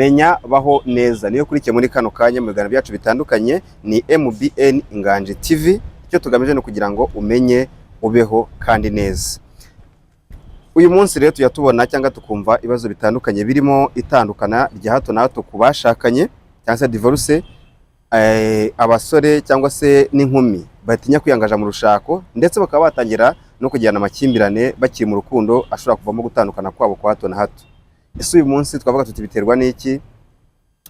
menya baho neza niyo kurikiye muri kano kanya mu biganiro byacu bitandukanye ni MBN Inganji TV. Icyo tugamije no kugira ngo umenye ubeho kandi neza. Uyu munsi rero tujya tubona cyangwa tukumva ibibazo bitandukanye birimo itandukana rya hato na hato kubashakanye cyangwa se divorce, abasore cyangwa se n'inkumi batinya kwiyangaja mu rushako ndetse bakaba batangira no kujyana amakimbirane bakiri mu rukundo ashobora kuvamo gutandukana kwabo kwa hato na hato. Ese uyu munsi twavuga tuti biterwa n'iki,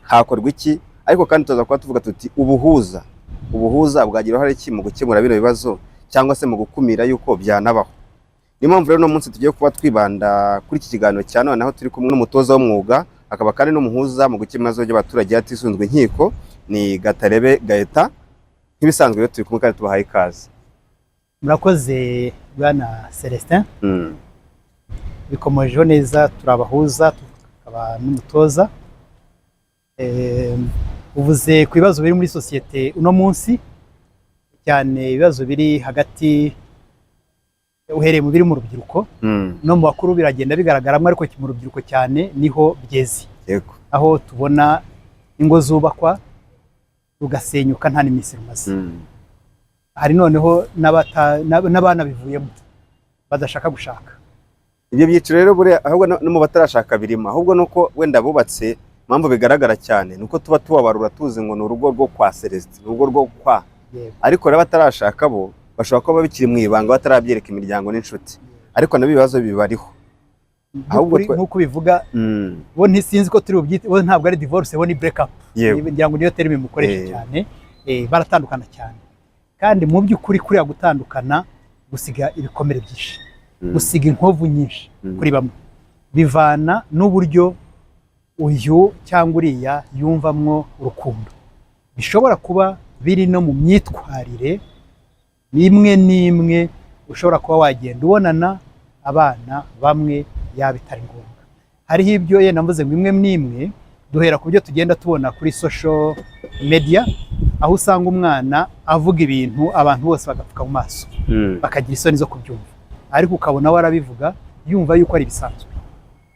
hakorwa iki, ariko kandi tuza kuba tuvuga tuti ubuhuza bwagira uruhare ki mu gukemura bino bibazo cyangwa se mu gukumira yuko byanabaho. Ni mpamvu rero no munsi tugiye kuba twibanda kuri iki kiganiro cyane naho turi kumwe n'umutoza w'umwuga akaba kandi n'umuhuza mu gukemura ibibazo by'abaturage hatisunzwe inkiko, ni Gatarebe Gaeta. Nk'ibisanzwe rero turi kumwe kandi tubahaye ikaze. Murakoze bwana Celestin. Bikomejeho neza, turabahuza tukaba n'umutoza. Uvuze ku bibazo biri muri sosiyete uno munsi, cyane ibibazo biri hagati uhereye mu biri mu rubyiruko no mu bakuru biragenda bigaragaramo, ariko mu rubyiruko cyane niho byezi. Yego. Aho tubona ingo zubakwa rugasenyuka nta n'imisi rumaze. Hari noneho n'abana bivuyemo badashaka gushaka. Ibyo byiciro rero bure ahubwo no mu batarashaka birimo, ahubwo nuko wenda bubatse mpamvu bigaragara cyane nuko tuba tubabarura tuzi ngo ni urugo rwo kwa Celestin, urugo rwo kwa. Ariko rero batarashaka bo bashobora kuba bikiri mu ibanga batarabyereka imiryango n'inshuti, ariko nabibazo bibariho. Ahubwo nkuko bivuga bo ntisinzi ko turi ubyite, bo ntabwo ari divorce, bo ni break up. Ngira ngo niyo terime mukoresha cyane. Baratandukana cyane, kandi mu by'ukuri kuriya gutandukana gusiga ibikomere byinshi, gusiga inkovu nyinshi kuri bamwe, bivana n'uburyo uyu cyangwa uriya yumvamwo urukundo. Bishobora kuba biri no mu myitwarire nimwe nimwe, ushobora kuba wagenda ubonana abana bamwe yaba itari ngombwa. Hariho ibyo yenda mvuze ngo imwe nimwe, duhera ku byo tugenda tubona kuri social media, aho usanga umwana avuga ibintu abantu bose bagapfuka mu maso bakagira isoni zo kubyumva, ariko ukabona we arabivuga yumva yuko ari ibisanzwe,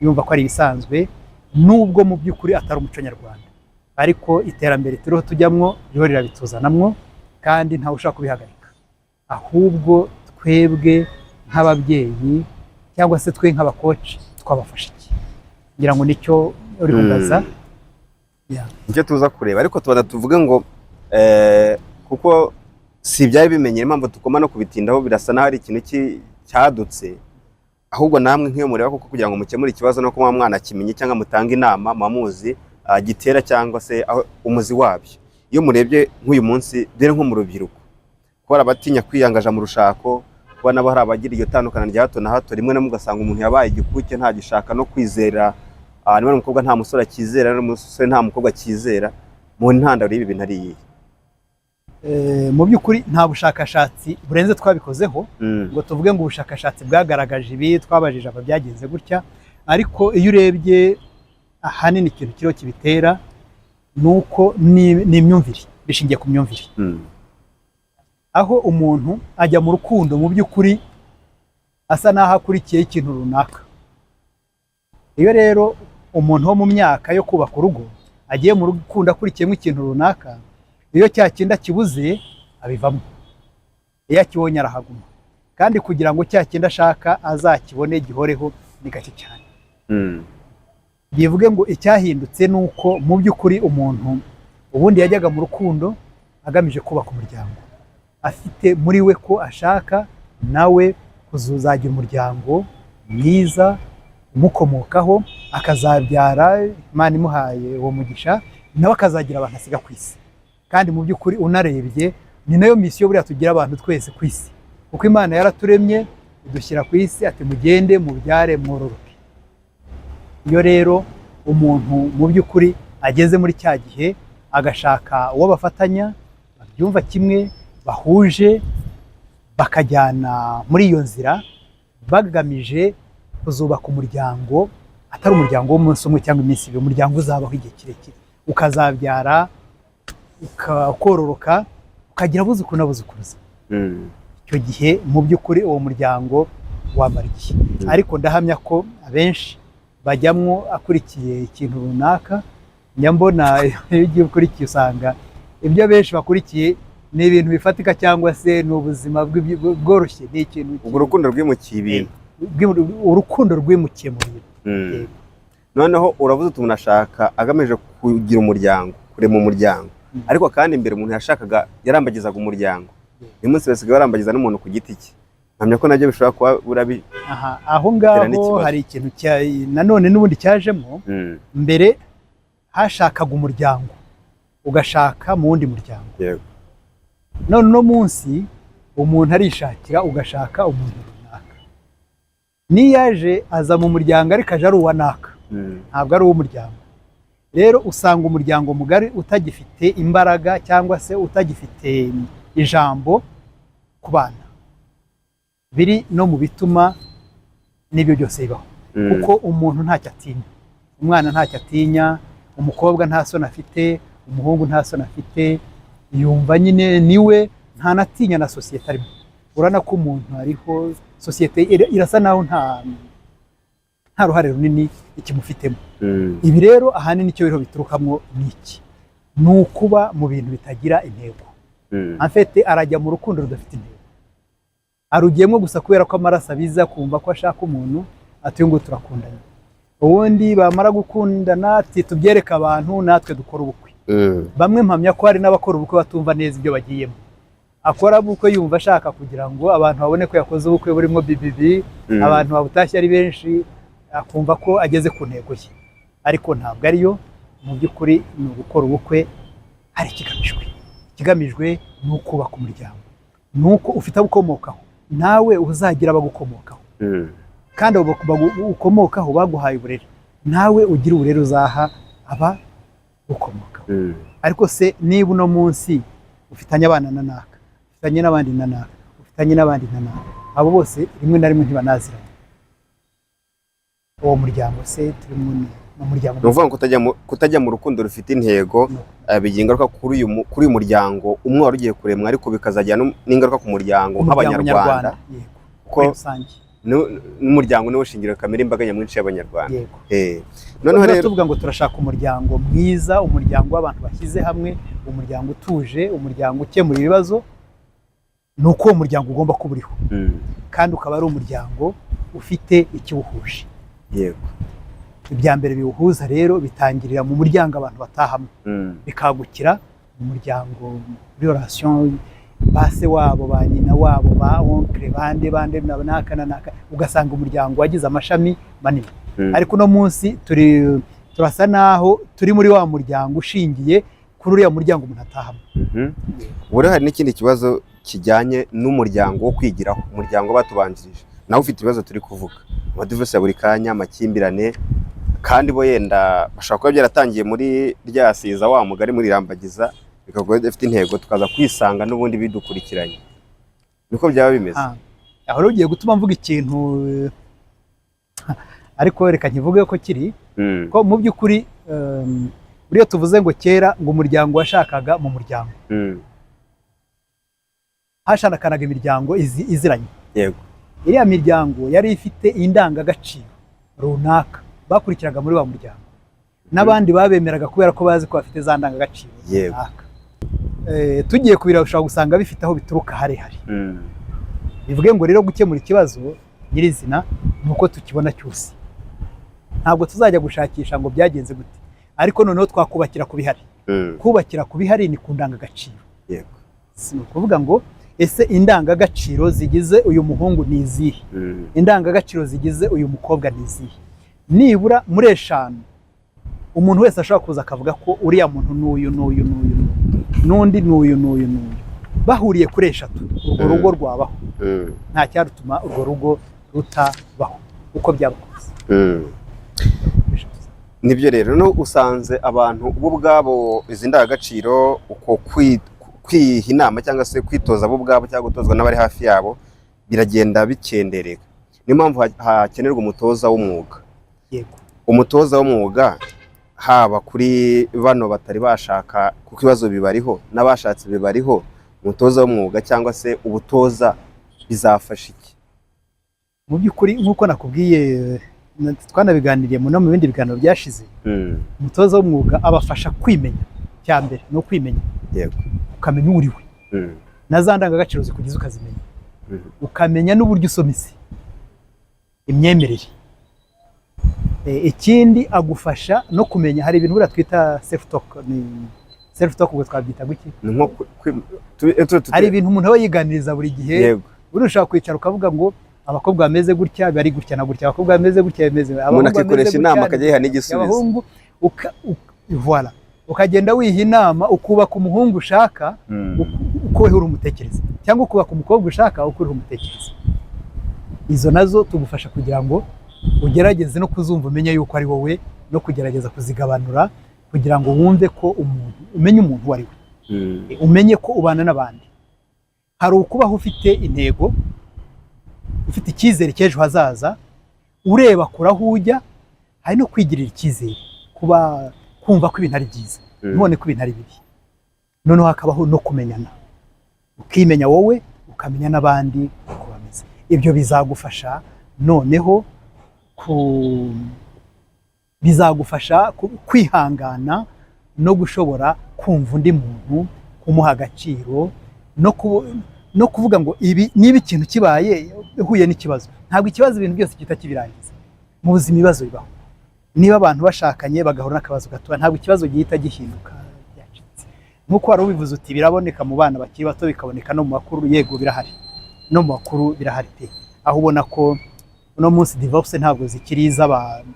yumva ko ari ibisanzwe, nubwo mu by'ukuri atari umuco nyarwanda. Ariko iterambere turiho tujyamwo ryo rirabituzanamwo, kandi ntawe ushaka kubihagarika. Ahubwo twebwe nk'ababyeyi cyangwa se twe nk'abakoci twabafasha iki? Ngira ngo nicyo uri kubaza. Nicyo tuza kureba, ariko tuvuge ngo kuko si byari bimenye, impamvu tukoma no kubitindaho birasa naho ari ikintu cyadutse. Ahubwo namwe nk'iyo mureba kuko kugira ngo mukemure ikibazo no kuba mwana kimenye cyangwa mutanga inama mamuzi gitera cyangwa se umuzi wabyo. Iyo murebye nk'uyu munsi dore nko mu rubyiruko, ko abatinya kwiyangaja mu rushako, ko nabo hari abagira iyo tandukana rya hato na hato, rimwe na mugasanga umuntu yabaye igikuke nta gishaka no kwizera, niba umukobwa nta musore akizera n'umusore nta mukobwa akizera. Mu ntandaro y'ibi bintu ari iyihe? Mu by'ukuri nta bushakashatsi burenze twabikozeho ngo tuvuge ngo ubushakashatsi bwagaragaje ibi, twabajije aba byagenze gutya. Ariko iyo urebye ahanini ikintu kiriho kibitera nuko ni imyumvire, bishingiye ku myumvire. Aho umuntu ajya mu rukundo mu by'ukuri asa naho akurikiye ikintu runaka. Iyo rero umuntu wo mu myaka yo kubaka urugo agiye mu rukundo akurikiyemo ikintu runaka, iyo cya kinda kibuze abivamo, iyo akibonye arahaguma, kandi kugira ngo cya kinda ashaka azakibone gihoreho ni gake cyane. Bivuge ngo icyahindutse nuko mu by'ukuri umuntu ubundi yajyaga mu rukundo agamije kubaka umuryango, afite muri we ko ashaka nawe kuzuzagira umuryango mwiza umukomokaho, akazabyara, Imana imuhaye uwo mugisha, nawe akazagira abantu asiga ku isi. Kandi mu by'ukuri unarebye ni nayo misiyo buriya tugira abantu twese ku isi, kuko Imana yaraturemye idushyira ku isi ati mugende mubyare mwororoke. Iyo rero umuntu mu by'ukuri ageze muri cya gihe agashaka uwo bafatanya, babyumva kimwe, bahuje, bakajyana muri iyo nzira bagamije kuzubaka umuryango, atari umuryango w'umunsi umwe cyangwa iminsi ibiri, umuryango uzabaho igihe kirekire, ukazabyara, ukororoka, ukagira abuzukuru n'abuzukuruza. Icyo gihe mu by'ukuri uwo muryango wamara igihe. Ariko ndahamya ko abenshi bajyamwo akurikiye ikintu runaka, njya mbona iyo ugiye ukurikiye usanga ibyo benshi bakurikiye ni ibintu bifatika cyangwa se ni ubuzima bworoshye, ni ikintu ubwo urukundo rwimukiye ibintu, urukundo rwimukiye mu bintu. noneho uravuze uti umuntu ashaka agamije kugira umuryango, kurema umuryango, ariko kandi imbere umuntu yashakaga yarambagizaga umuryango, uyu munsi basigaye barambagiza n'umuntu ku giti cye. Mpamya ko nabyo bishobora kuba burabi. Aho ngaho hari ikintu nanone n'ubundi cyajemo. Mbere hashakaga umuryango ugashaka mu wundi muryango, none uno munsi umuntu arishakira ugashaka umuntu runaka. Niyaje aza mu muryango ariko aje ari uwa naka, ntabwo ari uw'umuryango. Rero usanga umuryango mugari utagifite imbaraga cyangwa se utagifite ijambo ku bana. Biri no mu bituma n'ibyo byose bibaho, kuko umuntu ntacyo atinya, umwana ntacyo atinya, umukobwa nta soni afite, umuhungu nta soni afite, yumva nyine niwe, ntanatinya na sosiyete arimo. Urana ko umuntu ariho, sosiyete irasa naho nta ruhare runini ikimufitemo. Ibi rero ahanini icyo biriho biturukamo ni iki? Ni ukuba mu bintu bitagira intego. Afite arajya mu rukundo rudafite intego, arugiyemo gusa kubera ko amaraso abiza kumva ko ashaka umuntu, ati ngo turakundana. Ubundi bamara gukundana ati tubyereka abantu natwe dukora ubukwe. Bamwe mpamya ko hari n'abakora ubukwe batumva neza ibyo bagiyemo. Akora ubukwe yumva ashaka kugira ngo abantu babone ko yakoze ubukwe burimo bibibi, abantu babutashye ari benshi, akumva ko ageze ku ntego ye. Ariko ntabwo ariyo, mu by'ukuri ni ugukora ubukwe hari ikigamijwe ni ukubaka umuryango, ni uko ufite abukomokaho, nawe uzagira abagukomokaho, kandi abo ukomokaho baguhaye uburere, nawe ugira uburere uzaha aba ukomokaho. Ariko se niba uno munsi ufitanye abana na naka, ufitanye n'abandi na naka, ufitanye n'abandi na naka, abo bose rimwe na rimwe ntibanaziranye, uwo muryango se turimo mu muryango. Ni ukuvuga ngo kutajya mu rukundo rufite intego bigira ingaruka kuri uyu muryango umwe wari ugiye kuremwa, ariko bikazagira n'ingaruka ku muryango nk'abanyarwanda, kuko n'umuryango niwo shingiro kamere imbaga nyamwinshi y'abanyarwanda. Noneho rero tuvuga ngo turashaka umuryango mwiza, umuryango w'abantu bashyize hamwe, umuryango utuje, umuryango ukemura ibibazo. Ni uko uwo muryango ugomba kuba uriho, kandi ukaba ari umuryango ufite ikiwuhuje. Ibya mbere biwuhuza rero bitangirira mu muryango abantu batahamo, bikagukira mu muryango, muri relation base wabo, ba nyina wabo, ba onkle, bande naka na naka, ugasanga umuryango wagize amashami manini. Ariko no munsi turasa naho turi muri wa muryango ushingiye kuri uriya muryango umuntu atahamo. Buri hari n'ikindi kibazo kijyanye n'umuryango wo kwigiraho, umuryango batubanjirije nawe ufite ibibazo turi kuvuga, amadivorce ya buri kanya, amakimbirane, kandi bo yenda bashaka kuba byaratangiye muri rya siza wa mugari muri Rambagiza, bikagwa bifite intego, tukaza kwisanga n'ubundi bidukurikiranye. Niko byaba bimeze. Aho rero ugiye gutuma mvuga ikintu, ariko reka nkivuge ko kiri ko mu by'ukuri buriya tuvuze ngo kera ngo umuryango washakaga mu muryango, hashanakanaga imiryango iziranye. Iriya miryango yari ifite indangagaciro runaka bakurikiraga muri wa muryango, n'abandi babemeraga kubera ko bazi ko bafite za ndangagaciro runaka. Tugiye kubira ushobora gusanga bifite aho bituruka harehare. Bivuge ngo rero gukemura ikibazo nyirizina nuko tukibona cyose, ntabwo tuzajya gushakisha ngo byagenze gute, ariko noneho twakubakira ku bihari. Kubakira ku bihari ni ku ndangagaciro. Si ukuvuga ngo ese indangagaciro zigize uyu muhungu ni izihe, indangagaciro zigize uyu mukobwa ni izihe. Nibura muri 5 umuntu wese ashobora kuza akavuga ko uriya muntu n'uyu n'undi n'uyu bahuriye kuri 3, urwo rugo rwabaho. Nta cyarutuma urwo rugo rutabaho uko byabakoze. Nibyo rero no usanze abantu bo ubwabo izi ndangagaciro uko kwiha inama cyangwa se kwitoza bo ubwabo cyangwa gutozwa n'abari hafi yabo biragenda bikendereka. Niyo mpamvu hakenerwa umutoza w'umwuga. Umutoza w'umwuga haba kuri bano batari bashaka kuko ibibazo bibariho n'abashatse bibariho, umutoza w'umwuga cyangwa se ubutoza bizafasha iki? Mu by'ukuri nk'uko nakubwiye twanabiganiriye no mu bindi biganiro byashize. Umutoza w'umwuga abafasha kwimenya, cya mbere no kwimenya, yego, ukamenya uwo uriwe na za ndangagaciro zikugize ukazimenya, ukamenya n'uburyo usoma isi, imyemerere. Ikindi agufasha no kumenya, hari ibintu buriya twita self talk, ubwo twabyita guki, hari ibintu umuntu aba yiganiriza buri gihe. Uri ushaka kwicara ukavuga ngo abakobwa bameze gutya bari gutya na gutya, abakobwa bameze gutya bameze, umuntu akikoresha inama akajya yiha n'igisubizo, voilà, ukagenda wiha inama ukubaka umuhungu ushaka uko wewe uri umutekereza, cyangwa ukubaka umukobwa ushaka uko uri umutekereza. Izo nazo tugufasha kugira ngo ugerageze no kuzumva, umenye yuko ari wowe, no kugerageza kuzigabanura kugira ngo wumve ko umenye umuntu wari we, umenye ko ubana n'abandi. Hari ukubaho ufite intego, ufite icyizere cy'ejo hazaza, ureba kure aho ujya, hari no kwigirira icyizere, kumva ko ibintu ari byiza, none ko ibintu ari bibi. Noneho hakabaho no kumenyana, ukimenya wowe, ukamenya n'abandi uko bameze. Ibyo bizagufasha noneho bizagufasha kwihangana no gushobora kumva undi muntu, kumuha agaciro, no kuvuga ngo ibi niba ikintu kibaye uhuye n'ikibazo, ntabwo ikibazo ibintu byose kita kibirangiza mu buzima. Ibibazo bibaho, niba abantu bashakanye bagahura n'akabazo gato, ntabwo ikibazo gihita gihinduka byacitse. Nk'uko wari ubivuze uti biraboneka mu bana bakiri bato, bikaboneka no mu bakuru. Yego birahari, no mu bakuru birahari pe, aho ubona ko uno munsi divorce ntabwo zikiri iz'abantu.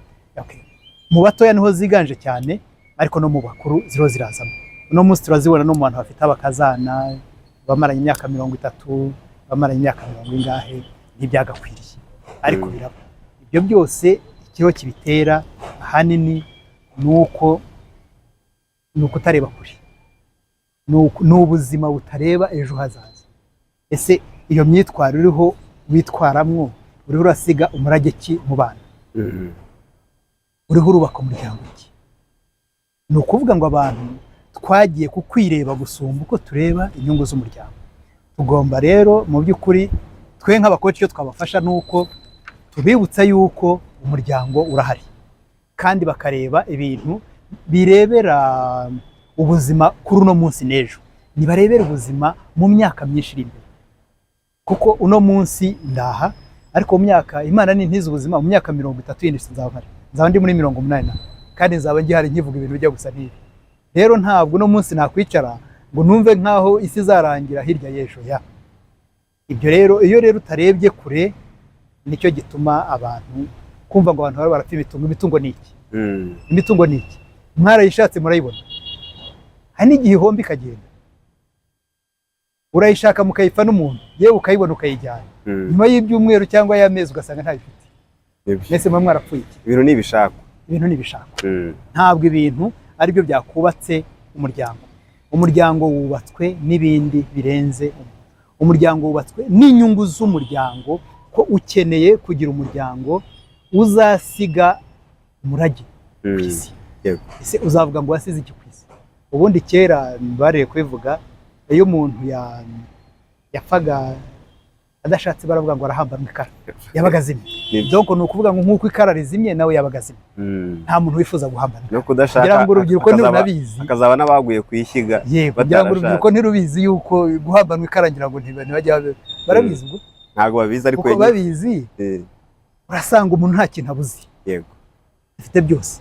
Mu batoya niho ziganje cyane, ariko no mu bakuru ziro zirazamo. Uno munsi turazibona no mu bantu bafite abakazana bamaranye imyaka 30, bamaranye imyaka 40, ntibyagakwiriye, ariko biraba. Ibyo byose ikiro kibitera ahanini nuko utareba kure, n'ubuzima butareba ejo hazaza. Ese iyo myitwarire uriho witwaramwo, uriho urasiga umurage ki mu bana? Uriho urubaka umuryango ki? Ni ukuvuga ngo abantu twagiye kukwireba gusumba uko tureba inyungu z'umuryango. Tugomba rero mu by'ukuri twe nk'abakoci icyo twabafasha nuko tubibutsa yuko umuryango urahari, kandi bakareba ibintu birebera ubuzima kuri uno munsi n'ejo, nibarebera ubuzima mu myaka myinshi iri imbere. Kuko uno munsi ndaha, ariko mu myaka Imana nintiza ubuzima, mu myaka 30 yindi nzaba ndi muri 80, kandi nzaba ngihari nkivuga ibintu bijya gusa n'ibi. Rero ntabwo uno munsi nakwicara ngo numve nkaho isi izarangira hirya y'ejo ya. Ibyo rero, iyo rero utarebye kure, nicyo gituma abantu kumva ngo abantu barapfa imitungo. Imitungo ni iki? Imitungo ni iki? Mwarayishatse murayibona, hari n'igihe ihomba ikagenda. Urayishaka mukayifa n'umuntu, yewe ukayibona ukayijyana, nyuma y'ibyumweru cyangwa y'amezi ugasanga ntayifite. Mwese mwa mwarapfuye iki? Ibintu ni ibishakwa. Ibintu ni ibishakwa. Ntabwo ibintu ari byo byakubatse umuryango. Umuryango wubatswe n'ibindi birenze. Umuryango wubatswe n'inyungu z'umuryango, ko ukeneye kugira umuryango uzasiga umurage ku isi. Ese uzavuga ngo wasize iki ku isi? Ubundi kera bareye kwivuga, iyo umuntu yapfaga adashatse baravuga ngo arahambanwa ikara, yabaga azimye. Donc ni ukuvuga ngo nk'uko ikara rizimye nawe yabaga azimye. Nta muntu wifuza guhambanwa. No kudashaka ngo urubyiruko ntirunabizi, akazaba nabaguye kuyishyiga. Kugira ngo urubyiruko ntirubizi yuko guhambanwa ikara, ngira ngo ntibajya barabizi ubwo. Ntago babizi, ariko babizi. Urasanga umuntu nta kintu abuzi, yego afite byose,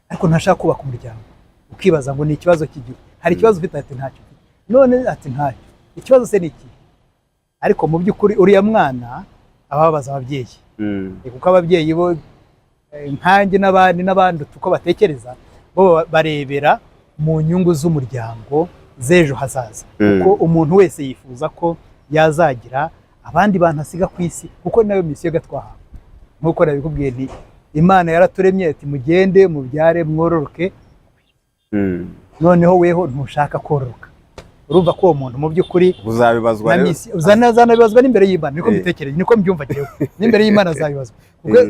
ariko ntashaka kubaka umuryango. Ukibaza ngo ni ikibazo kigira, hari ikibazo ufite ati ntacyo, none ati ntacyo, ikibazo se ni iki? Ariko mu by'ukuri uriya mwana ababaza ababyeyi, kuko ababyeyi bo nkanjye n'abandi uko batekereza, bo barebera mu nyungu z'umuryango z'ejo hazaza. Kuko umuntu wese yifuza ko yazagira abandi bantu asiga ku isi, kuko nayo misiyo gatwahawe. Nk'uko nabikubwiye nti Imana yaraturemye ati mugende mubyare mwororoke, noneho weho ntushaka kororoka. Urumva ko uwo muntu mu by'ukuri uzabibazwa rero, uzanabibazwa n'imbere y'Imana. Niko mbitekereje, niko mbyumva rero, n'imbere y'Imana azabibazwa.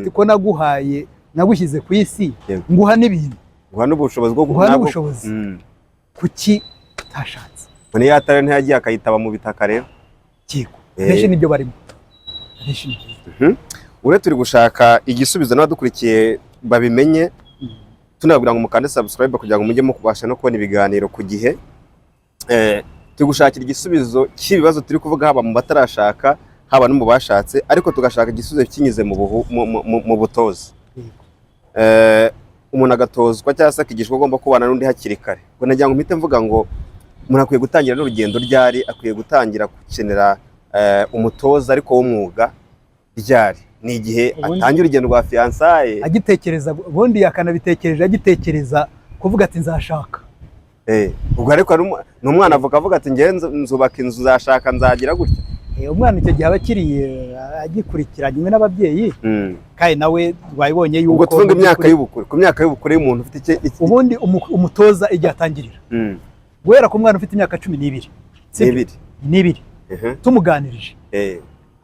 Kuko naguhaye, nagushyize ku isi, nguha n'ibintu, nguha n'ubushobozi bwo guhana ubushobozi. Kuki utashatse? None yatare ntiyagiye akayitaba mu bitaka rero. Kiko benshi nibyo barimo, benshi. ure turi gushaka igisubizo n'abadukurikiye babimenye, tunabwira ngo mukande subscribe kugira ngo mujye mukubasha no kubona ibiganiro ku gihe. Turi gushakira igisubizo cy'ibibazo turi kuvuga haba mu batarashaka haba no mu bashatse, ariko tugashaka igisubizo kinyuze mu butozi. Umuntu agatozwa cyangwa se akigishwa agomba kubana n'undi hakiri kare. Ngo nagira ngo mpite mvuga ngo umuntu akwiye gutangira n'urugendo ryari, akwiye gutangira gukenera umutoza ariko w'umwuga ryari? Ni igihe atangira urugendo rwa fiançailles agitekereza, ubundi yakanabitekereje agitekereza kuvuga ati nzashaka. Ubwo ariko n'umwana avuga ati ngiye nzubaka inzu, nzashaka, nzagira gutya. Umwana icyo gihe aba akiriye agikurikiranywe n'ababyeyi, kandi nawe wabibonye yuko ubwo tuvuga imyaka y'ubukure, ku myaka y'ubukure y'umuntu ufite ubundi umutoza igihe atangirira guhera ku mwana ufite imyaka 12 n'ibiri tumuganirije,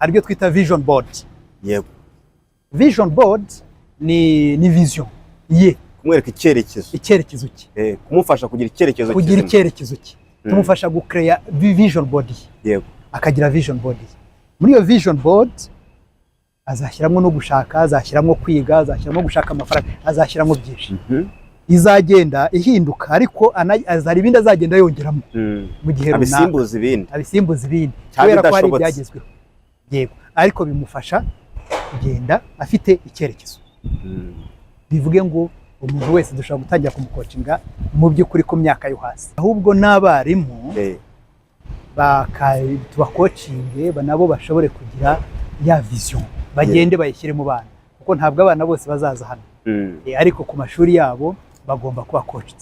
aribyo twita vision board. Yego, vision board ni vision ye, kumwereka icyerekezo cye, kumufasha kugira icyerekezo cye, tumufasha gucreate vision board. Yego, akagira vision board. Muri iyo vision board azashyiramo no gushaka, azashyiramo kwiga, azashyiramo gushaka amafaranga, azashyiramo byinshi. Izagenda ihinduka, ariko azari ibindi azagenda yongeramo mu gihe runaka, abisimbuza ibindi kubera ko hari ibyagezweho. Yego, ariko bimufasha kugenda afite icyerekezo. Bivuge ngo umuntu wese dushobora gutangira kumukocinga mu by'ukuri ku myaka yo hasi, ahubwo n'abarimu tubakocinge nabo bashobore kugira ya vision, bagende bayishyire mu bana, kuko ntabwo abana bose bazaza hano. Ariko ku mashuri yabo bagomba kuba coached.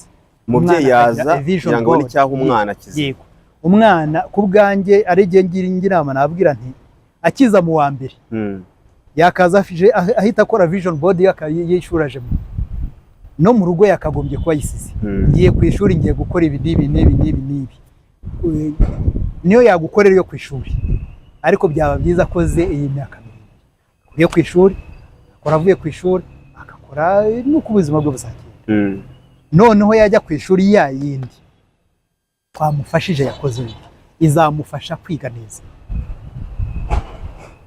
Umubyeyi yaza kugira ngo n'icyaho umwana akize. Yego, umwana ku bwanjye ari je ngira inama nabwira nti akiza mu wa mbere yakaza afije ahita akora vision board yishurajemo, no mu rugo yakagombye kuba yisize. Ngiye ku ishuri, ngiye gukora ibi n'ibi, niyo yagukorera yo ku ishuri, ariko byaba byiza akoze iyi myaka yo ku ishuri, akora avuye ku ishuri akakora nuko ubuzima bwe buzagenda. Noneho yajya ku ishuri ya yindi twamufashije yakoze, izamufasha kwiga neza.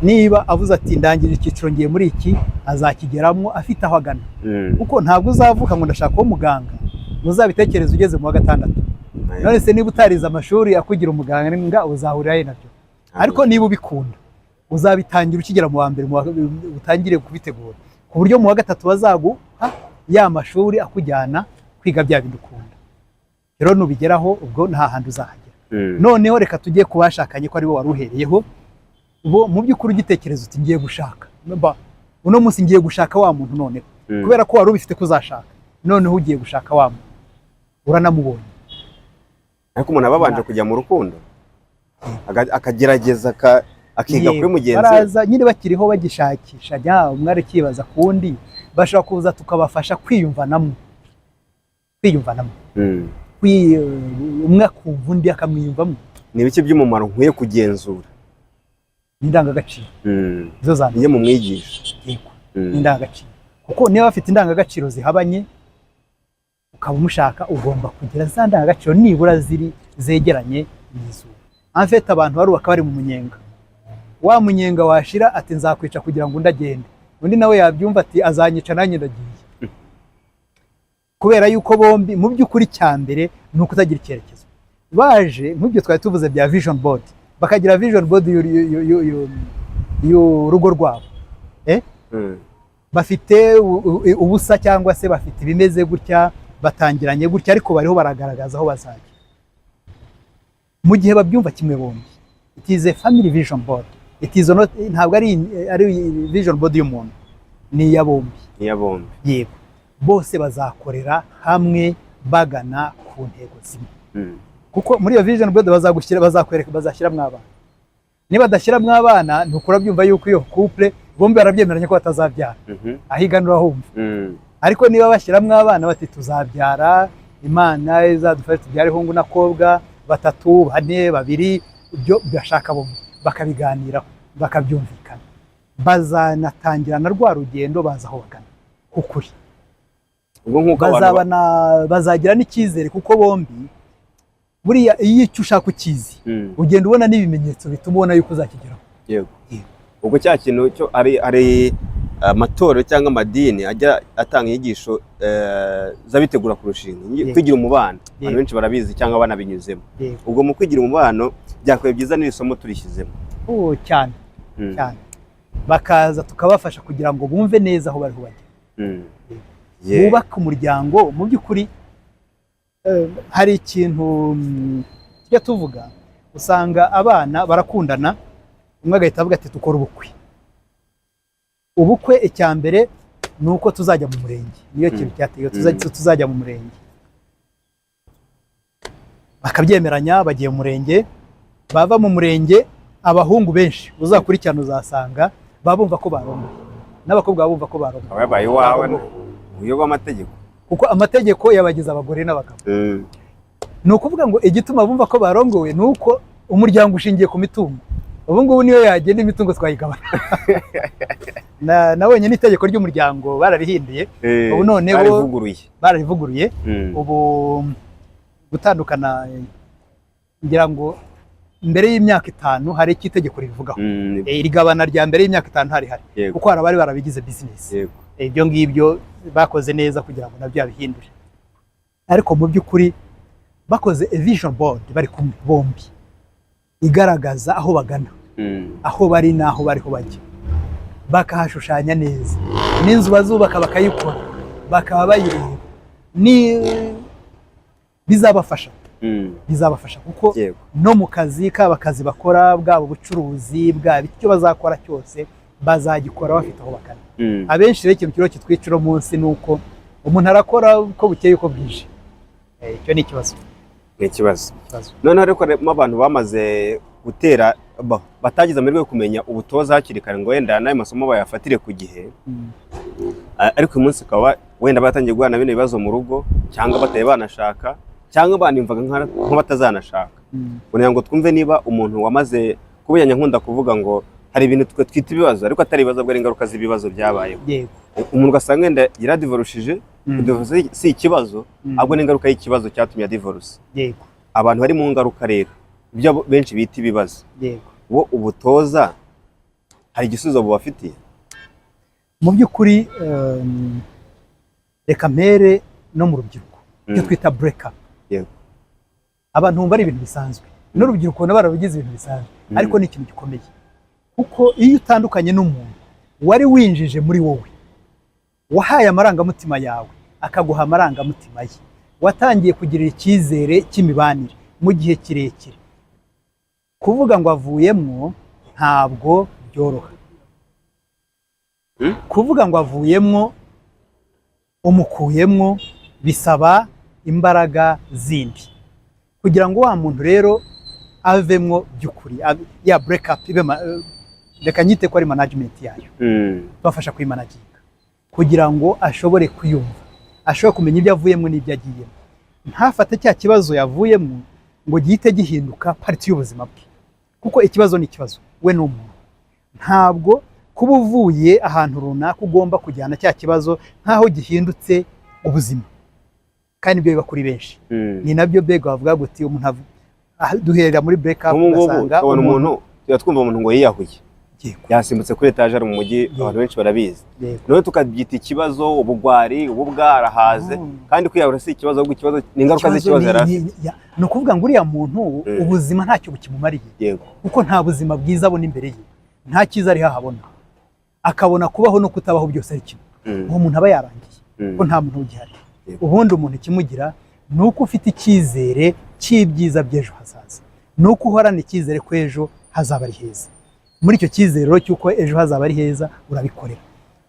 Niba avuze ati ndangije icyiciro ngiye muri iki, azakigeramo afite aho agana, kuko ntabwo uzavuka ngo ndashaka uwo muganga uzabitekereza ugeze mu wa 6. None se niba utarize amashuri akugira umuganga uzahurira he nabyo? Ariko niba ubikunda uzabitangira ukigera mu wa mbere, utangire kubitegura ku buryo mu wa 3 bazaguha ya mashuri akujyana kwiga bya bindi ukunda. Rero nubigeraho ubwo nta handi uzahagera. Noneho reka tujye kubashakanye ko ari bo waruhereyeho. Bo mu by'ukuri ugitekereza uti ngiye gushaka, uno munsi ngiye gushaka wa muntu, noneho kubera ko wari ubifite kuzashaka, noneho ugiye gushaka wa muntu uranamubonye. Ariko umuntu ababanje kujya mu rukundo akagerageza akiga kuri mugenzi baraza nyine bakiriho bagishakisha, umwari kibaza kundi bashaka kuza tukabafasha kwiyumvanamo. Umwe akumva undi akamwiyumvamo. Ni ibiki by'umumaro nkwiye kugenzura? Indangagaciro izo zane niyo mu mwigisha. Yego, indangagaciro, kuko niba bafite indangagaciro zihabanye ukaba umushaka, ugomba kugira za ndangagaciro nibura zegeranye n'izuba. Amfete abantu barubaka bari mu munyenga, wa munyenga washira ati nzakwica kugira ngo ndagende, undi nawe yabyumva ati azanyica nanjye ndagiye. Kubera yuko bombi mu by'ukuri cyambere nuko utagira icyerekezo. Baje nk'ibyo twari tuvuze bya vision board, bakagira vision board y'urugo rwabo, bafite ubusa cyangwa se bafite ibimeze gutya, batangiranye gutya, ariko bariho baragaragaza aho bazajya. Mu gihe babyumva kimwe bombi, it is a family vision board. It is not, ntabwo ari vision board y'umuntu, ni iya bombi. Yego, bose bazakorera hamwe bagana ku ntego zimwe. Kuko muri iyo vision board bazashyiramo abana. Niba badashyiramo abana ntukura byumva yuko iyo couple bombi barabyemeranya ko batazabyara, ahiganura humva. Ariko niba bashyiramo abana bati tuzabyara, Imana izadufasha tubyare hungu na kobwa 3, 4, 2, ibyo bashaka bombi bakabiganiraho, bakabyumvikana, bazanatangira na rwa rugendo bazaho bagana kukuri. Bazagira n'icyizere, kuko bombi buriya iyo icyo ushaka ukizi ugenda ubona n'ibimenyetso bituma ubona yuko uzakigeraho. Yego, ubwo cya kintu cyo ari amatorero cyangwa amadini ajya atanga inyigisho z'abitegura kurushinga kwigira umubano abantu benshi barabizi cyangwa banabinyuzemo ubwo mu kwigira umubano byakwiye byiza n'iri somo turishyizemo cyane cyane bakaza tukabafasha kugira ngo bumve neza aho bari bajya bubaka umuryango mu by'ukuri. Hari ikintu tujya tuvuga usanga abana barakundana umwe agahita avuga ati tukora ubukwe icya mbere ni uko tuzajya mu murenge, niyo kintu cyateye tuzajya mu murenge, bakabyemeranya bagiye mu murenge, bava mu murenge abahungu benshi uzakurikirana uzasanga babumva ko barongoye n'abakobwa babumva ko barongoye abaye wawe uyo bw'amategeko kuko amategeko yabagize abagore n'abagabo. Ni ukuvuga ngo igituma bumva ko barongowe ni uko umuryango ushingiye ku mitungo. Ubu ngubu niyo yagenda imitungo twayigabana. Nabonye n'itegeko ry'umuryango bararihinduye. Ubu none bararivuguruye. Ubu gutandukana ngira ngo mbere y'imyaka 5 hari iki itegeko rivugaho. Irigabana rya mbere y'imyaka 5 hari kuko hari abari barabigize business. Ibyo ngibyo bakoze neza kugira ngo nabyo abihindure. Ariko mu by'ukuri bakoze a vision board bari kumwe bombi igaragaza aho bagana, aho bari naho bariho bajya, bakahashushanya neza, n'inzu bazubaka bakayikora, bakaba bayireba, ni bizabafasha kuko no mu kazi k'abakazi bakora bwabo bucuruzi bwabo icyo bazakora cyose bazagikora bafite aho bakana. Abenshi rero ikintu kiro kitwiciro munsi nuko umuntu arakora uko bukeye uko bwije. Icyo ni ikibazo. None ariko abantu bamaze gutera batagize amahirwe yo kumenya ubutoza hakiri kare ngo wenda nayo masomo bayafatire ku gihe, ariko uyu munsi ukaba wenda batangiye guhana bino bibazo mu rugo cyangwa bataye banashaka cyangwa banimvaga nko batazanashaka. Kugira ngo twumve niba umuntu wamaze kubenya nkunda kuvuga ngo hari ibintu twita ibibazo ariko atari ibibazo bwari ingaruka z'ibibazo byabayeho. Umuntu ugasanga wenda yaradivorushije, divorce si ikibazo ahubwo n'ingaruka y'ikibazo cyatumye divorce. Abantu bari mu ngaruka rero ibyo benshi bita ibibazo. Wo ubutoza hari igisubizo bubafitiye mu by'ukuri. Reka mpere no mu rubyiruko icyo twita break up. Abantu bumva ari ibintu bisanzwe n'urubyiruko barabigize ibintu bisanzwe, ariko ni ikintu gikomeye kuko iyo utandukanye n'umuntu wari winjije muri wowe, wahaye amarangamutima yawe akaguha amarangamutima ye, watangiye kugirira icyizere cy'imibanire mu gihe kirekire, kuvuga ngo avuyemwo ntabwo byoroha. Kuvuga ngo avuyemwo umukuyemwo bisaba imbaraga zindi kugira ngo wa muntu rero avemwo by'ukuri. Ya break up reka nyite ko ari management yayo, bafasha kwimanaginga kugira ngo ashobore kuyumva, ashobore kumenya ibyo avuyemwo n'ibyo agiyemo, ntafate cya kibazo yavuyemwo ngo gihite gihinduka parti y'ubuzima bwe, kuko ikibazo ni ikibazo, we n'umuntu. Ntabwo kuba uvuye ahantu runaka ugomba kujyana cya kibazo nkaho gihindutse ubuzima, kandi ibyo biba kuri benshi. Ni nabyo bega bavuga guti umuntu duherera muri break up ugasanga umuntu twumva umuntu ngo yiyahuye yasimbutse kuri etage ari mu mujyi, abantu benshi barabizi. None tukabyita ikibazo, ubugwari, ububwarahaze, kandi kwiyahura si ikibazo ahubwo ikibazo ni ingaruka z'ikibazo yarafite. No kuvuga ngo uriya muntu ubuzima ntacyo bukimumariye, kuko nta buzima bwiza abona imbere ye, nta cyiza ari hahabona, akabona kubaho no kutabaho byose ari kimwe. Uwo muntu aba yarangiye ko nta muntu ugihari. Ubundi umuntu ikimugira ni uko ufite icyizere cy'ibyiza by'ejo hazaza, ni uko uhorana icyizere ko ejo hazaba ari heza. Muri icyo cyizere cy'uko ejo hazaba ari heza urabikorera.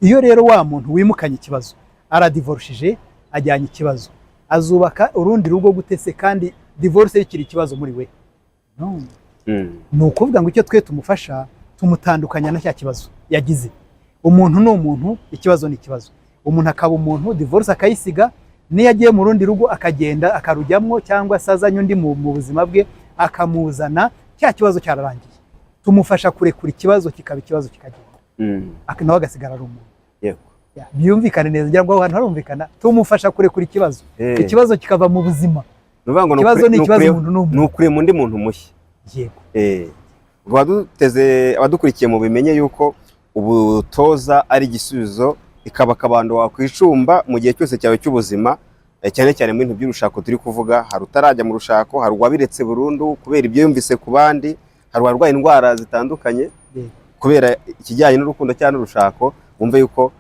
Iyo rero wa muntu wimukanye ikibazo aradivorushije, ajyanye ikibazo, azubaka urundi rugo gutese kandi divorce ikiri ikibazo muri we? No. Ni ukuvuga ngo icyo twe tumufasha tumutandukanya na cya kibazo yagize. Umuntu ni umuntu, ikibazo ni ikibazo. Umuntu akaba umuntu, divorce akayisiga, niyo agiye mu rundi rugo akagenda akarujyamwo cyangwa sazanye undi mu buzima bwe akamuzana, cya kibazo cyararangiye. Tumufasha kurekura ikibazo kikaba ikibazo kikagenda, nawe agasigara ari umuntu. Byumvikane neza, ngira ngo aho hantu harumvikana. Tumufasha kurekura ikibazo, ikibazo kikava mu buzima. Ikibazo ni ikibazo umuntu n'umuntu, nukure mu ndi muntu mushya. abadukurikiye mu bimenye yuko ubutoza ari igisubizo, ikaba akabando wakwicumba mu gihe cyose cyawe cy'ubuzima, cyane cyane mu bintu by'urushako turi kuvuga. Hari utarajya mu rushako, hari uwabiretse burundu kubera ibyo yumvise ku bandi, hari uwarwaye indwara zitandukanye kubera ikijyanye n'urukundo cyangwa n'urushako. Wumve yuko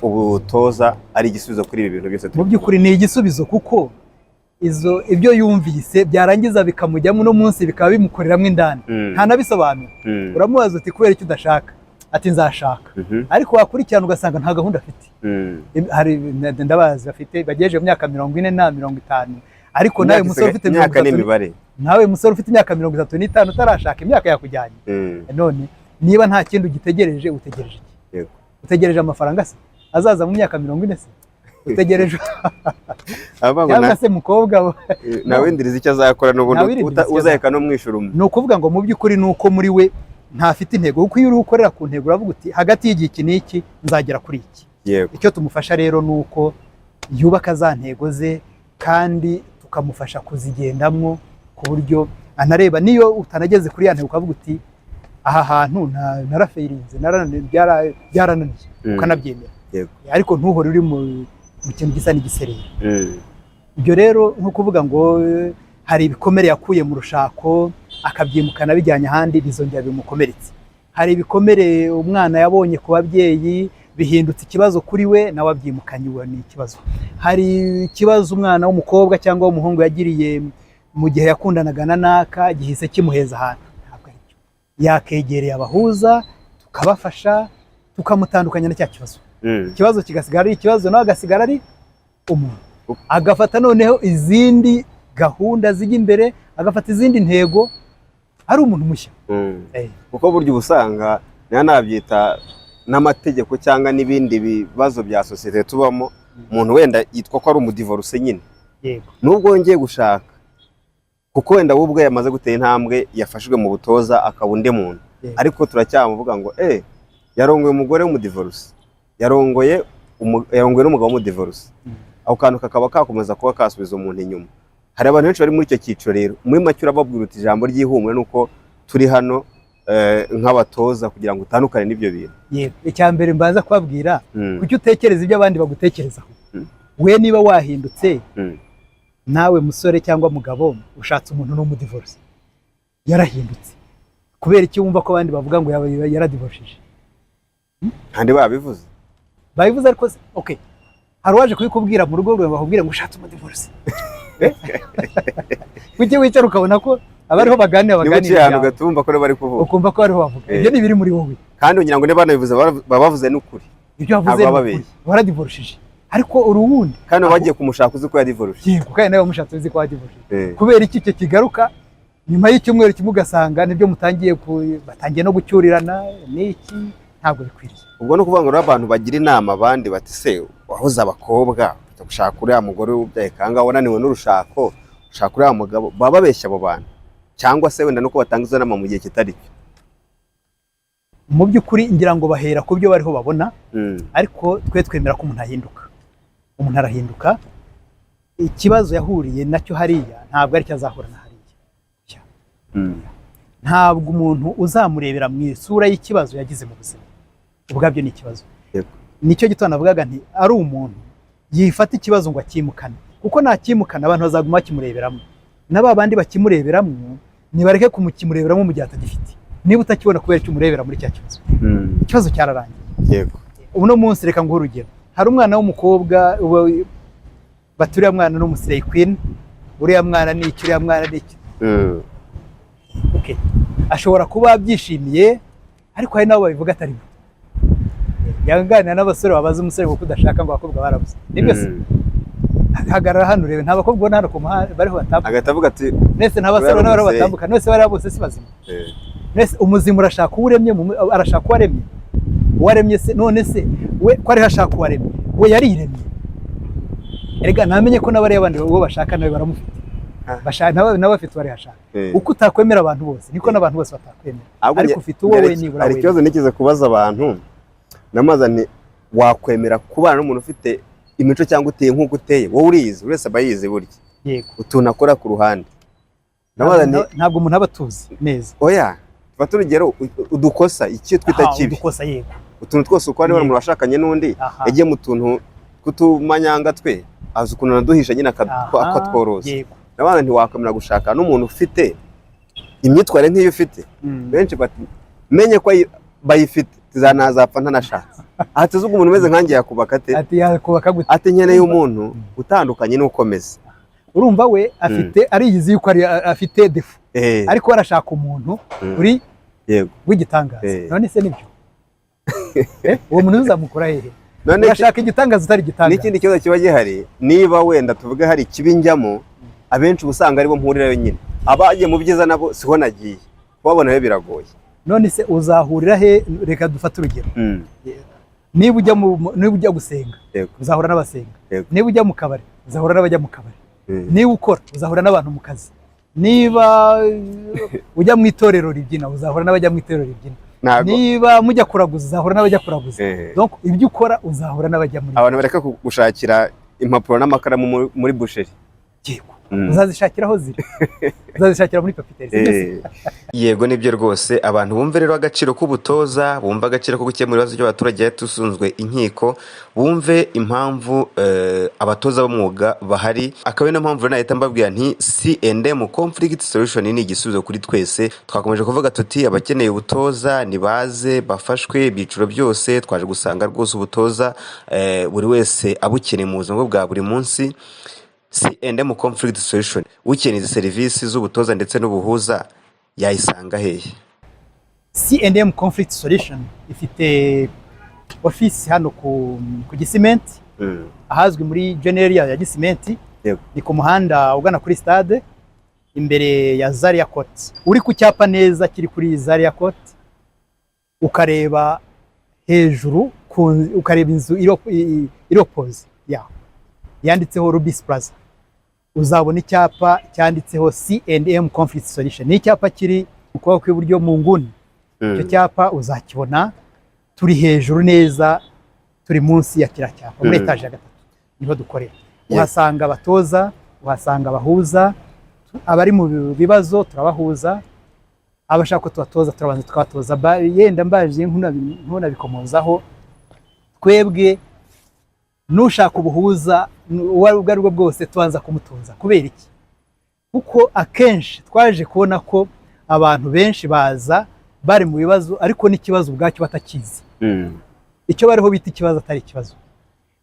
ubutoza ari igisubizo kuri ibi bintu byose. Mu by'ukuri ni igisubizo, kuko ibyo yumvise byarangiza bikamujyamo no munsi bikaba bimukoreramo indani, nta nabisobanura. Uramubaza uti kubera icyo udashaka, ati nzashaka. Ariko wakurikirana ugasanga nta gahunda afite. Hari ndabazi bafite bagejeje mu myaka 40 na 50, ariko nawe musore ufite imyaka n'imibare, nawe musore ufite imyaka 35 utarashaka, imyaka yakujyanye. None niba nta kintu gitegereje, utegereje iki? Yego, utegereje amafaranga se azaza mu myaka 40 se? Utegereje cyangwa se mukobwa nawe ndiriza icyo azakora n'ubundi uzaheka no mwishuruma. Ni ukuvuga ngo mu by'ukuri ni uko muri we ntafite intego, kuko iyo uri ukorera ku ntego uravuga uti hagati y'igihe iki n'iki nzagera kuri iki. Icyo tumufasha rero ni uko yubaka za ntego ze, kandi tukamufasha kuzigendamo ku buryo anareba niyo utanageze kuri ya ntego ukavuga uti aha hantu narafeirinze, byarananiye, ukanabyemera. Ariko ntuhore uri mu kintu gisa n'igiserera. Ibyo rero nko kuvuga ngo hari ibikomere yakuye mu rushako akabyimukana bijyanye ahandi, bizongera bimukomeretse. Hari ibikomere umwana yabonye ku babyeyi bihindutse ikibazo kuri we, nawe abyimukanye, uwo ni ikibazo. Hari ikibazo umwana w'umukobwa cyangwa w'umuhungu yagiriye mu gihe yakundanaga na naka, gihise kimuheza ahantu. Ntabwo ari byo. Yakegereye abahuza, tukabafasha, tukamutandukanya na cya kibazo. Ikibazo kigasigara ari ikibazo, nawe agasigara ari umuntu. Agafata noneho izindi gahunda zijya imbere, agafata izindi ntego, ari umuntu mushya. Kuko buryo ubusanga nabyita n'amategeko cyangwa n'ibindi bibazo bya sosiyete tubamo, umuntu wenda yitwa ko ari umudivorce nyine. Nubwo ngiye gushaka, kuko wenda we ubwe yamaze gutera intambwe, yafashwe mu butoza akaba undi muntu, ariko turacyamuvuga ngo yarongoye umugore w'umudivorce, yarongoye n'umugabo w'umudivorce. Ako kantu kakaba kakomeza kuba kasubiza umuntu inyuma. Hari abantu benshi bari muri icyo cyiciro rero. Muri make urababwira uti ijambo ry'ihumure nuko turi hano nk'abatoza kugira ngo utandukane n'ibyo bintu. Icya mbere mbanza kubabwira, kuki utekereza ibyo abandi bagutekerezaho. We niba wahindutse, nawe musore cyangwa mugabo ushatse umuntu n'umudivorce, yarahindutse, kubera iki wumva ko abandi bavuga ngo yaradivorshije? Kandi babivuze ariko okay, hari waje kubikubwira mu rugo rwawe bakubwira ngo ushatse umudivorce. Kuki wicara ukabona ko abariho baganira ugatumva ko bari kuvuga, ukumva ko bariho bavuga ibyo ni biri muri wowe, kandi ugira ngo niba banabivuze babavuze n'ukuri, ibyo bavuze baradivorshije. Ariko uruwundi kandi wagiye kumushaka uzi ko yadivorshije. Yego, kandi nawe mushatse uzi ko yadivorshije. Kubera iki cyo kigaruka nyuma y'icyumweru kimwe ugasanga nibyo batangiye no gucyurirana n'iki, ntabwo bikwiriye. Ubwo no kuvuga ngo abantu bagira inama abandi bati se wahoze abakobwa gushaka uriya mugore w'ubyaye kanga wananiwe n'urushako, ushaka uriya mugabo, baba babeshya abo bantu, cyangwa se wenda nuko batanga izo nama mu gihe kitari cyo. Mu by'ukuri ngira ngo bahera ku byo bariho babona, ariko twe twemera ko umuntu ahinduka. Umuntu arahinduka, ikibazo yahuriye nacyo hariya ntabwo ari cyo azahura na hariya. Ntabwo umuntu uzamurebera mu isura y'ikibazo yagize mu buzima, ubwabyo ni ikibazo. Nicyo gitona navugaga nti ari umuntu yifata ikibazo ngo akimukane, kuko nakimukana abantu bazaguma bakimureberamo, n'aba bandi bakimureberamo nibareke kumukimureberamo mu gihe atagifite. Niba utakibona kubera icyo umurebera muri cya kibazo, ikibazo cyararangiye. Yego, uno munsi reka nguhe urugero. Hari umwana w'umukobwa baturiye mwana n'umuslay queen, uriya mwana ni iki, uriya mwana ni iki. Okay, ashobora kuba byishimiye, ariko hari nabo babivuga atari byo. Yanganira n'abasore babaza umusore kuko udashaka ngo abakobwa barabuze. Nibyo se hagarara hano urebe, nta bakobwa ubona hano ku muhanda bariho batambuka. Agatavuga ati nese nta basore n'abari batambuka, nese bari bose si bazima. Nese umuzimu urashaka uremye, arashaka uwaremye. Uwaremye se none se we ko ari hashaka uwaremye, we yariremye. Erega namenye ko n'abari abandi uwo bashaka nawe baramufite. Bashaka nawe afite wari hashaka. Uko utakwemera abantu bose niko n'abantu bose batakwemera. Ariko ufite uwo we nibura we. Ari ikibazo nikize kubaza abantu, namaza ni wakwemera kubana n'umuntu ufite imico cyangwa uteye nk'uko uteye, wowe uriyizi, urese abayizi burya. Yego, utuntu akora ku ruhande. Ntabwo umuntu aba atuzi neza. Oya, fata urugero udukosa iki twita kibi udukosa yego utuntu twose uko ari umuntu washakanye n'undi yagiye mu tuntu kutumanyanga twe azi ukuntu naduhisha nyine akatworoza nabana ntiwakamera gushaka n'umuntu ufite imyitwarire nk'iyo ufite benshi bati menye ko bayifite tizanazapfa ntanashatse ati zuko umuntu umeze nkanjye yakubaka ate ati yakubaka gute ati nkeneye umuntu utandukanye n'ukomeza urumva we afite ariyizi yuko afite defu ariko arashaka umuntu uri yego w'igitangaza none se nibyo uwo muntu uzamukura hehe urashaka igitangaza utari igitangaza n'ikindi kibazo kiba gihari niba wenda tuvuge hari ikibi njyamo abenshi usanga aribo mpurirayo nyine abagiye mu byiza nabo siho nagiye kubabona rero biragoye none se uzahurira he reka dufate urugero niba ujya gusenga uzahura n'abasenga niba ujya mu kabari uzahura n'abajya mu kabari niba ukora uzahura n'abantu mu kazi niba ujya mu itorero ribyina uzahura n'abajya mu itorero ribyina niba mujya kuraguza uzahura n'abajya kuraguza donc ibyo ukora uzahura n'abajya muri abantu bareka gushakira impapuro n'amakaramu muri busheri yego uzazishakira aho ziri uzazishakira muri papiteri yego nibyo rwose abantu bumve rero agaciro k'ubutoza bumva agaciro ko gukemura ibibazo by'abaturage tusunzwe inkiko bumve impamvu abatoza b'umwuga bahari akaba ari no mpamvu nahita mbabwira nti C&M conflict solution ni igisubizo kuri twese twakomeje kuvuga tuti abakeneye ubutoza nibaze bafashwe ibyiciro byose twaje gusanga rwose ubutoza buri wese abukeneye mu buzima bwa buri munsi C&M conflict solution ukeneye serivisi z'ubutoza ndetse n'ubuhuza yayisanga hehe C&M conflict solution ifite office hano ku Gisimenti ahazwi muri general ya Gisimenti ni ku muhanda ugana kuri stade imbere ya Zaria Court uri ku cyapa neza kiri kuri Zaria Court ukareba hejuru ukareba inzu iropoze yanditseho Rubis Plaza uzabona icyapa cyanditseho C&M conflict solution ni icyapa kiri mu kuboko kw'iburyo mu nguni icyo cyapa uzakibona turi hejuru neza turi munsi ya kiriya cyapa muri etaje ya 3 niho dukorera uhasanga abatoza uhasanga abahuza abari mu bibazo turabahuza abashaka ko tubatoza turabanza tukabatoza yenda mbaje nkunabikomozaho twebwe nushaka ubuhuza ubwo ari bwo bwose tubanza kumutoza kubera iki kuko akenshi twaje kubona ko abantu benshi baza bari mu bibazo ariko n'ikibazo ubwacyo batakizi icyo bariho bita ikibazo atari ikibazo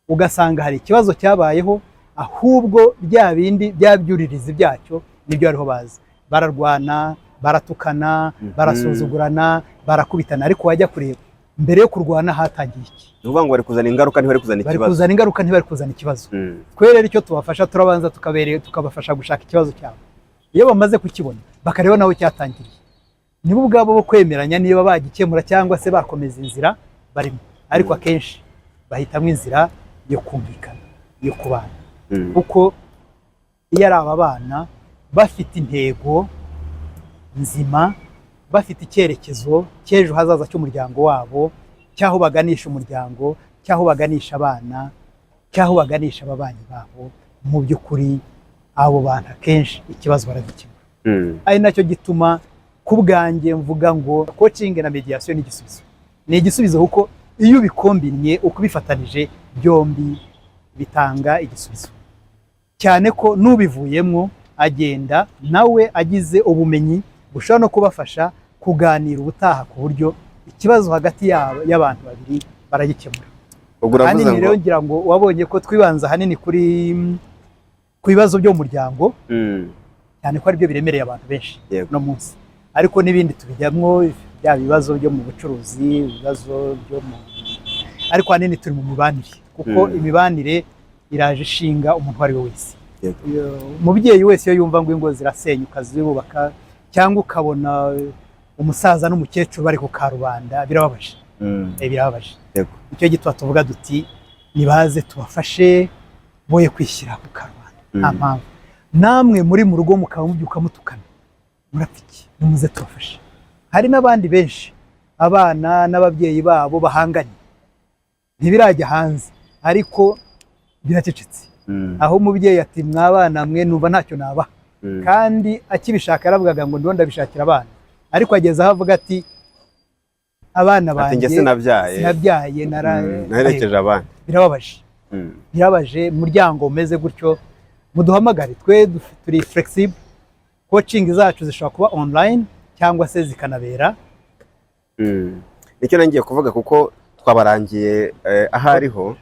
ugasanga hari ikibazo cyabayeho ahubwo bya bindi byabyuririza byacyo nibyo bariho baza bararwana baratukana barasuzugurana barakubitana ariko wajya kureba mbere yo kurwana hatangiye iki nuvuga ngo bari kuzana ingaruka ntibari kuzana ikibazo bari kuzana ingaruka ntibari kuzana ikibazo twere icyo tubafasha turabanza tukabafasha gushaka ikibazo cyabo iyo bamaze kukibona bakareba nawe cyatangiriye nibo ubwabo bo kwemeranya niba bagikemura cyangwa se bakomeza inzira barimo ariko akenshi bahitamo inzira yo kumvikana yo kubana kuko iyo ari aba bana bafite intego nzima bafite icyerekezo cy'ejo hazaza cy'umuryango wabo cyaho baganisha umuryango cyaho baganisha abana cyaho baganisha ababanyi babo mu by'ukuri abo bantu akenshi ikibazo baragikemura ari nacyo gituma ku bwanjye mvuga ngo coaching na mediation ni igisubizo kuko iyo ubikombinye ukubifatanije byombi bitanga igisubizo cyane ko n'ubivuyemo agenda nawe agize ubumenyi bushobora no kubafasha kuganira ubutaha ku buryo ikibazo hagati y'abantu babiri baragikemura hanini rero ngira ngo wabonye ko twibanza hanini ku bibazo byo mu muryango cyane ko ari byo biremereye abantu benshi no munsi ariko n'ibindi tubijyamwo bya bibazo byo mu bucuruzi ibibazo byo mu ariko hanini turi mu mibanire kuko imibanire iraje ishinga umuntu wari we wese umubyeyi wese iyo yumva ngo ingo zirasenyuka zibubaka cyangwa ukabona umusaza n'umukecuru bari ku karubanda birababaje birababaje icyo gitwa tuvuga duti nibaze tubafashe boye kwishyira ku karubanda nta mpamvu namwe muri mu rugo mukaba mubyuka mutukana murapfiki nimuze tubafashe hari n'abandi benshi abana n'ababyeyi babo bahanganye ntibirajya hanze ariko biracecetse aho umubyeyi ati mwabana mwe numva ntacyo nabaha kandi akibishaka yaravugaga ngo ndiho ndabishakira abana ariko ageze aho avuga ati abana ati banjye njye sinabyaye naherekeje abana. birababaje birabaje. Umuryango umeze gutyo muduhamagare, twe turi flexible, coaching zacu zishobora kuba online cyangwa se zikanabera. Nicyo nangiye kuvuga kuko twabarangiye aho ariho,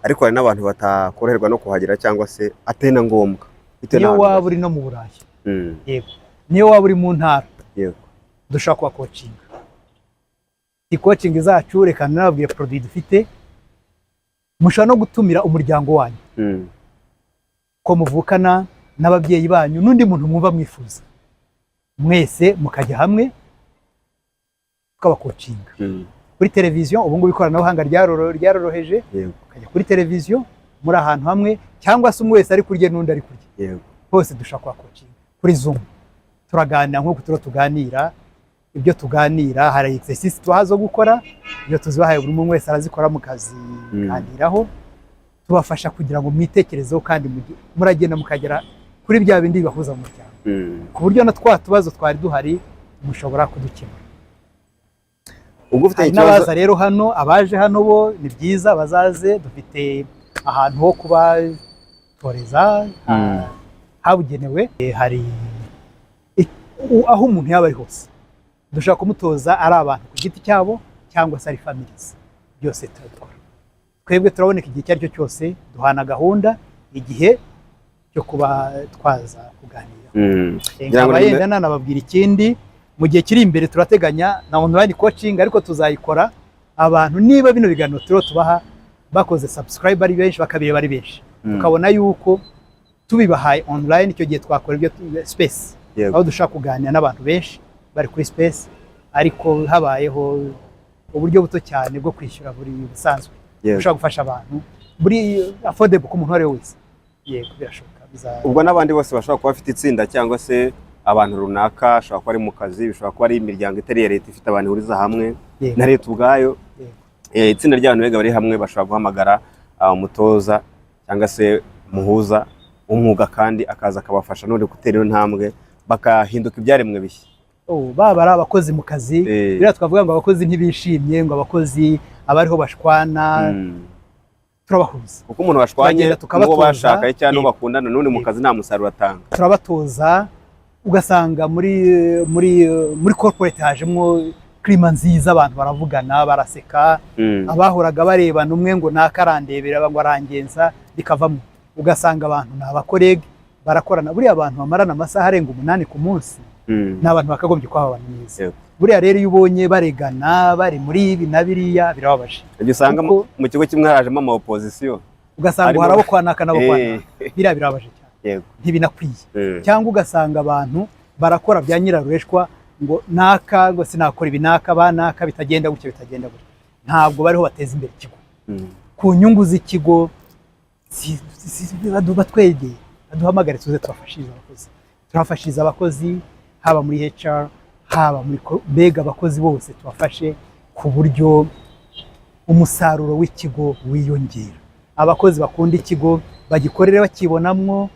ariko hari n'abantu batakoroherwa no kuhagera cyangwa se atari na ngombwa. Niyo waba uri no mu Burayi, yego, niyo waba uri mu ntara, yego, dushobora kuba coaching. Coaching zacu reka nababwire produit dufite, mushobora no gutumira umuryango wanyu ko muvukana n'ababyeyi banyu n'undi muntu mwumva mwifuza, mwese mukajya hamwe tukaba coaching kuri televiziyo. Ubu ngubu ikoranabuhanga ryaroroheje, ukajya kuri televiziyo muri ahantu hamwe, cyangwa se umwe wese ari kurya n'undi ari kurya, hose dushaka kuba coaching. Kuri Zoom turaganira nk'uko tuganira, ibyo tuganira hari exercice tuhazo gukora, ibyo tuzibahaye buri umwe wese arazikora mu kazi kaniraho, tubafasha kugira ngo mwitekerezeho kandi muragenda mukagera kuri bya bindi bibahuza mu muryango, ku buryo na twa tubazo twari duhari mushobora kudukemura. Ubwo ufite ikibazo n'abaza rero hano, abaje hano bo ni byiza bazaze, dufite ahantu ho kubatoreza habugenewe, hari aho umuntu yaba ari hose dushaka kumutoza, ari abantu ku giti cyabo cyangwa se ari families, byose turabikora. Twebwe turaboneka igihe cyari cyo cyose, duhana gahunda igihe cyo kuba twaza kuganira. Yenda nanababwira ikindi, mu gihe kiri imbere turateganya na online coaching, ariko tuzayikora abantu niba bino biganiro tubaha bakoze subscribe ari benshi, bakabireba ari benshi, ukabona yuko tubibahaye online, icyo gihe twakora ibyo space, aho dushaka kuganira n'abantu benshi bari kuri space, ariko habayeho uburyo buto cyane bwo kwishyura buri busanzwe, ushaka gufasha abantu buri affordable ku muntu wari wese. Yego, birashoboka. Ubwo n'abandi bose bashobora kuba bafite itsinda cyangwa se abantu runaka, ashobora kuba ari mu kazi, bishobora kuba ari imiryango itari iya leta ifite abantu ihuriza hamwe na leta ubwayo, itsinda ry'abantu bega bari hamwe bashobora guhamagara umutoza cyangwa se muhuza umwuga, kandi akaza akabafasha none gutera iyo ntambwe bakahinduka ibyaremwe bishya. Baba ari abakozi mu kazi, biriya twavuga ngo abakozi ntibishimye, ngo abakozi abariho bashwana, turabahuza kuko umuntu bashwanye n'uwo bashakaye cyangwa n'uwo bakundana n'undi mu kazi nta musaruro atanga. Turabatoza, ugasanga muri corporate hajemo klima nziza, abantu baravugana baraseka, abahoraga barebana umwe ngo nakarandebera ngo arangenza bikavamo, ugasanga abantu ni abakorege barakorana. Buriya abantu bamarana amasaha arenga 8 ku munsi, ni abantu bakagombye kwabana neza. Buriya rero iyo ubonye baregana bari muri ibi na biriya birababaje. Usanga mu kigo kimwe harajemo ama opposition, ugasanga harabo kwanaka nabo kwanaka, biriya birababaje cyane, ntibinakwiye. Cyangwa ugasanga abantu barakora bya nyirarureshwa, ngo naka ngo sinakora ibinaka banaka bitagenda gutya bitagenda gutya, ntabwo bariho bateza imbere ikigo ku nyungu z'ikigo. Batwegeye baduhamagare tuze turafashiriza abakozi, haba muri HR, haba muri mbega abakozi bose tubafashe ku buryo umusaruro w'ikigo wiyongera, abakozi bakunda ikigo bagikorere bakibonamwo.